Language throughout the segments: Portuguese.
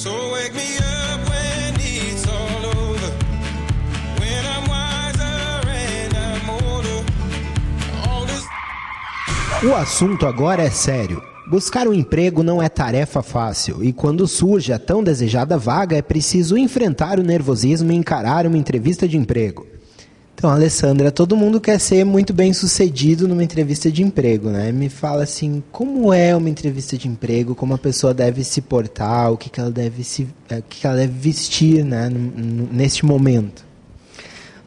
So wake me up when it's all over, when I'm wiser and I'm older. All this... O assunto agora é sério. Buscar um emprego não é tarefa fácil e quando surge a tão desejada vaga é preciso enfrentar o nervosismo e encarar uma entrevista de emprego. Então, Alessandra, todo mundo quer ser muito bem sucedido numa entrevista de emprego, né? Me fala assim, como é uma entrevista de emprego, como a pessoa deve se portar, o que ela deve vestir, né, neste momento?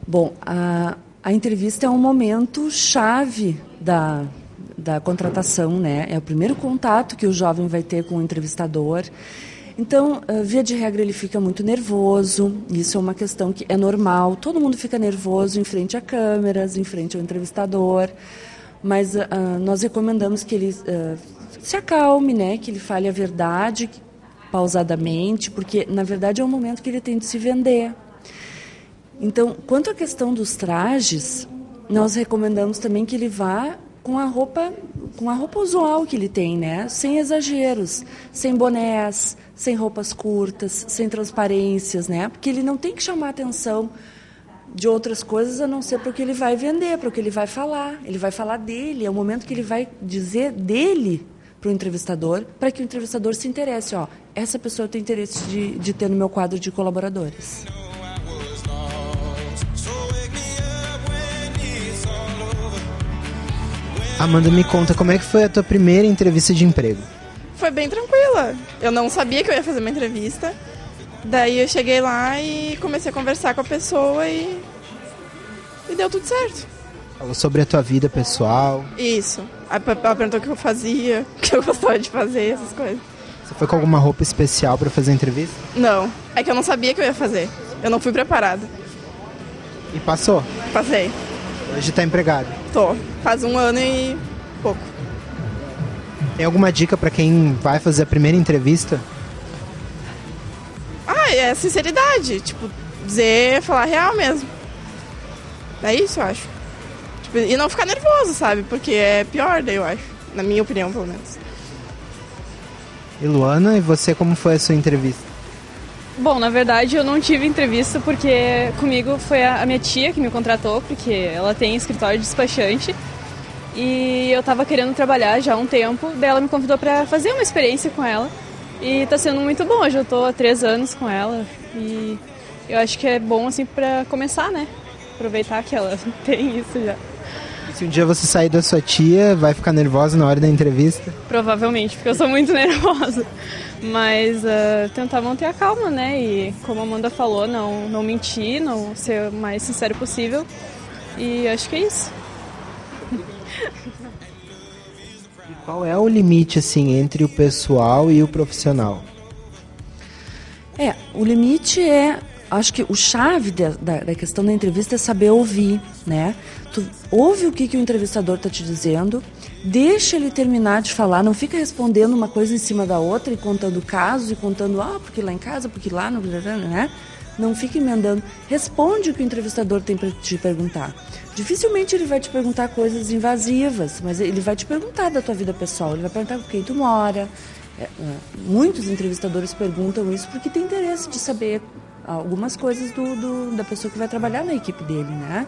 Bom, a entrevista é um momento chave da contratação, né? É o primeiro contato que o jovem vai ter com o entrevistador. Então, via de regra, ele fica muito nervoso. Isso é uma questão que é normal. Todo mundo fica nervoso em frente a câmeras, em frente ao entrevistador. Mas nós recomendamos que ele se acalme, né? Que ele fale a verdade, pausadamente, porque, na verdade, é um momento que ele tem de se vender. Então, quanto à questão dos trajes, nós recomendamos também que ele vá com a roupa usual que ele tem, né? Sem exageros, sem bonés, sem roupas curtas, sem transparências, né? Porque ele não tem que chamar a atenção de outras coisas a não ser para o que ele vai vender, para o que ele vai falar. Ele vai falar dele, é o momento que ele vai dizer dele para o entrevistador, para que o entrevistador se interesse. Ó, essa pessoa tem interesse de ter no meu quadro de colaboradores. Amanda, me conta, como é que foi a tua primeira entrevista de emprego? Foi bem tranquila. Eu não sabia que eu ia fazer uma entrevista. Daí eu cheguei lá e comecei a conversar com a pessoa e deu tudo certo. Falou sobre a tua vida pessoal. Isso. Ela perguntou o que eu fazia, o que eu gostava de fazer, essas coisas. Você foi com alguma roupa especial para fazer a entrevista? Não. É que eu não sabia que eu ia fazer. Eu não fui preparada. E passou? Passei. Hoje tá empregado? Tô. Faz 1 ano e pouco. Tem alguma dica para quem vai fazer a primeira entrevista? É sinceridade. Tipo, falar real mesmo. É isso, eu acho. Tipo, e não ficar nervoso, sabe? Porque é pior, daí eu acho. Na minha opinião, pelo menos. E Luana, e você, como foi a sua entrevista? Bom, na verdade eu não tive entrevista porque comigo foi a minha tia que me contratou, porque ela tem escritório de despachante e eu tava querendo trabalhar já há um tempo, daí ela me convidou para fazer uma experiência com ela e tá sendo muito bom. Hoje eu tô há 3 anos com ela e eu acho que é bom assim para começar, né? Aproveitar que ela tem isso já. Se um dia você sair da sua tia, vai ficar nervosa na hora da entrevista? Provavelmente, porque eu sou muito nervosa. Mas tentar manter a calma, né? E como a Amanda falou, não mentir, não ser o mais sincero possível. E acho que é isso. E qual é o limite, assim, entre o pessoal e o profissional? O limite acho que o chave da questão da entrevista é saber ouvir, né? Tu ouve o que o entrevistador está te dizendo, deixa ele terminar de falar, não fica respondendo uma coisa em cima da outra e contando casos e contando, porque lá em casa, porque lá, né? Não fica emendando. Responde o que o entrevistador tem para te perguntar. Dificilmente ele vai te perguntar coisas invasivas, mas ele vai te perguntar da tua vida pessoal, ele vai perguntar com quem tu mora. Muitos entrevistadores perguntam isso porque tem interesse de saber algumas coisas da pessoa que vai trabalhar na equipe dele, né?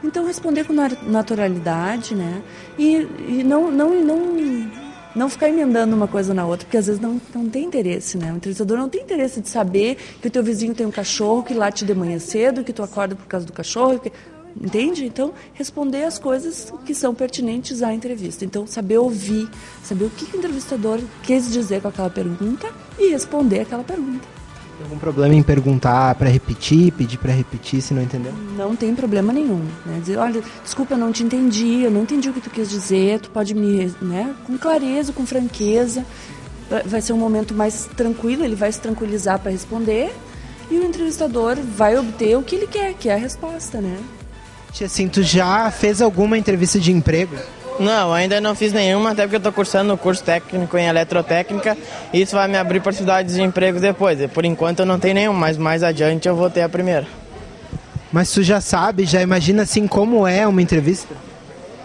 Então, responder com naturalidade, né? E não ficar emendando uma coisa na outra, porque às vezes não tem interesse, né? O entrevistador não tem interesse de saber que o teu vizinho tem um cachorro que late de manhã cedo, que tu acorda por causa do cachorro, entende? Então, responder as coisas que são pertinentes à entrevista. Então, saber ouvir, saber o que o entrevistador quis dizer com aquela pergunta e responder aquela pergunta. Tem algum problema em perguntar para repetir, pedir para repetir se não entendeu? Não tem problema nenhum, né? Dizer, olha, desculpa, eu não te entendi, eu não entendi o que tu quis dizer, tu pode me, né? Com clareza, com franqueza, vai ser um momento mais tranquilo, ele vai se tranquilizar para responder e o entrevistador vai obter o que ele quer, que é a resposta, né? Assim, tu já fez alguma entrevista de emprego? Não, ainda não fiz nenhuma, até porque eu estou cursando o curso técnico em eletrotécnica e isso vai me abrir possibilidades de emprego depois. Por enquanto eu não tenho nenhum, mas mais adiante eu vou ter a primeira. Mas tu já sabe, já imagina assim como é uma entrevista?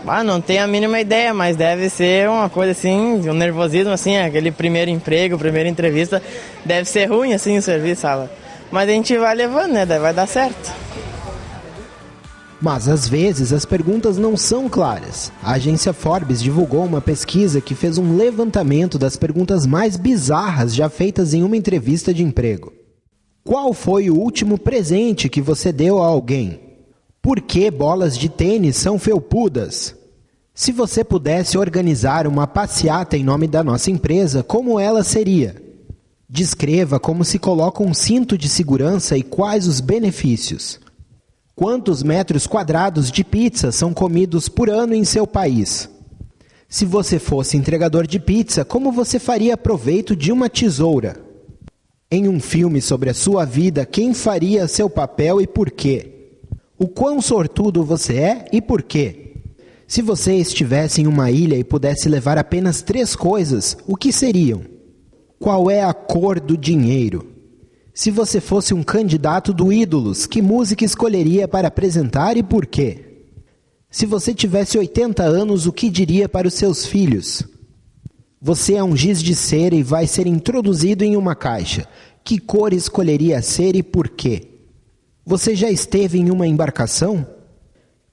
Não tenho a mínima ideia, mas deve ser uma coisa assim, um nervosismo assim, aquele primeiro emprego, primeira entrevista, deve ser ruim assim o serviço, sabe? Mas a gente vai levando, né? Daí vai dar certo. Mas às vezes as perguntas não são claras. A agência Forbes divulgou uma pesquisa que fez um levantamento das perguntas mais bizarras já feitas em uma entrevista de emprego. Qual foi o último presente que você deu a alguém? Por que bolas de tênis são felpudas? Se você pudesse organizar uma passeata em nome da nossa empresa, como ela seria? Descreva como se coloca um cinto de segurança e quais os benefícios. Quantos metros quadrados de pizza são comidos por ano em seu país? Se você fosse entregador de pizza, como você faria proveito de uma tesoura? Em um filme sobre a sua vida, quem faria seu papel e por quê? O quão sortudo você é e por quê? Se você estivesse em uma ilha e pudesse levar apenas 3 coisas, o que seriam? Qual é a cor do dinheiro? Se você fosse um candidato do Ídolos, que música escolheria para apresentar e por quê? Se você tivesse 80 anos, o que diria para os seus filhos? Você é um giz de cera e vai ser introduzido em uma caixa. Que cor escolheria ser e por quê? Você já esteve em uma embarcação?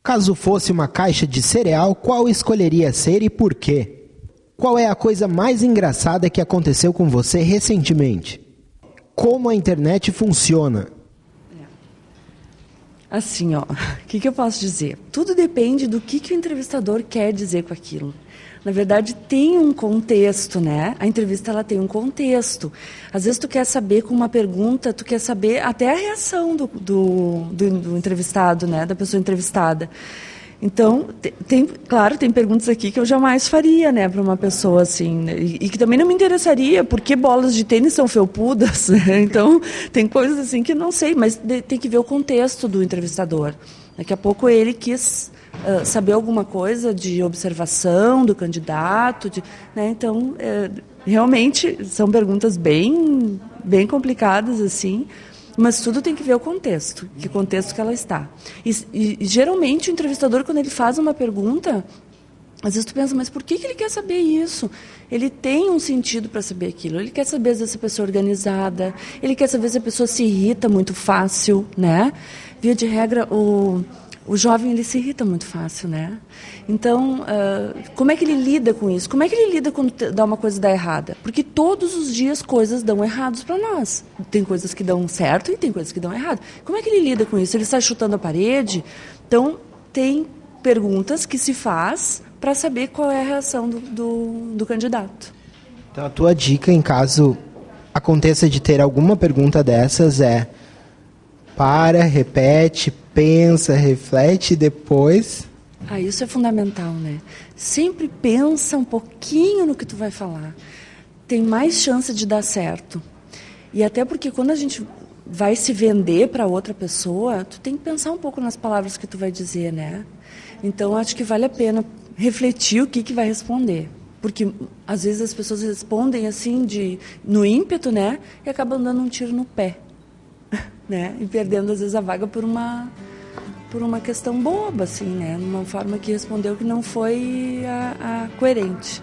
Caso fosse uma caixa de cereal, qual escolheria ser e por quê? Qual é a coisa mais engraçada que aconteceu com você recentemente? Como a internet funciona? Assim, o que eu posso dizer? Tudo depende do que o entrevistador quer dizer com aquilo. Na verdade, tem um contexto, né? A entrevista, ela tem um contexto. Às vezes, tu quer saber com uma pergunta, tu quer saber até a reação do entrevistado, né? Da pessoa entrevistada. Então, claro, tem perguntas aqui que eu jamais faria, né? Para uma pessoa assim. E que também não me interessaria, porque bolas de tênis são felpudas. Então, tem coisas assim que não sei, mas tem que ver o contexto do entrevistador. Daqui a pouco ele quis saber alguma coisa de observação do candidato, né? Então, realmente são perguntas bem complicadas assim, mas tudo tem que ver o contexto, que contexto que ela está. E geralmente o entrevistador, quando ele faz uma pergunta, às vezes tu pensa, mas por que ele quer saber isso? Ele tem um sentido para saber aquilo. Ele quer saber se essa pessoa é organizada, ele quer saber se a pessoa se irrita muito fácil, né? Via de regra, o jovem, ele se irrita muito fácil, né? Então, como é que ele lida com isso? Como é que ele lida quando dá uma coisa dá errada? Porque todos os dias coisas dão errados para nós. Tem coisas que dão certo e tem coisas que dão errado. Como é que ele lida com isso? Ele está chutando a parede? Então, tem perguntas que se faz para saber qual é a reação do candidato. Então, a tua dica, em caso aconteça de ter alguma pergunta dessas, para, repete, pensa, reflete e depois... Isso é fundamental, né? Sempre pensa um pouquinho no que tu vai falar. Tem mais chance de dar certo. E até porque quando a gente vai se vender para outra pessoa, tu tem que pensar um pouco nas palavras que tu vai dizer, né? Então, acho que vale a pena refletir o que vai responder. Porque, às vezes, as pessoas respondem assim, no ímpeto, né? E acabam dando um tiro no pé. Né? E perdendo, às vezes, a vaga por uma questão boba, assim, né? Uma forma que respondeu que não foi a coerente.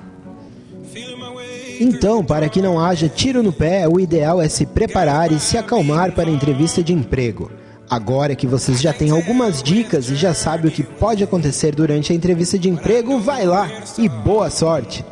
Então, para que não haja tiro no pé, o ideal é se preparar e se acalmar para a entrevista de emprego. Agora que vocês já têm algumas dicas e já sabem o que pode acontecer durante a entrevista de emprego, vai lá e boa sorte!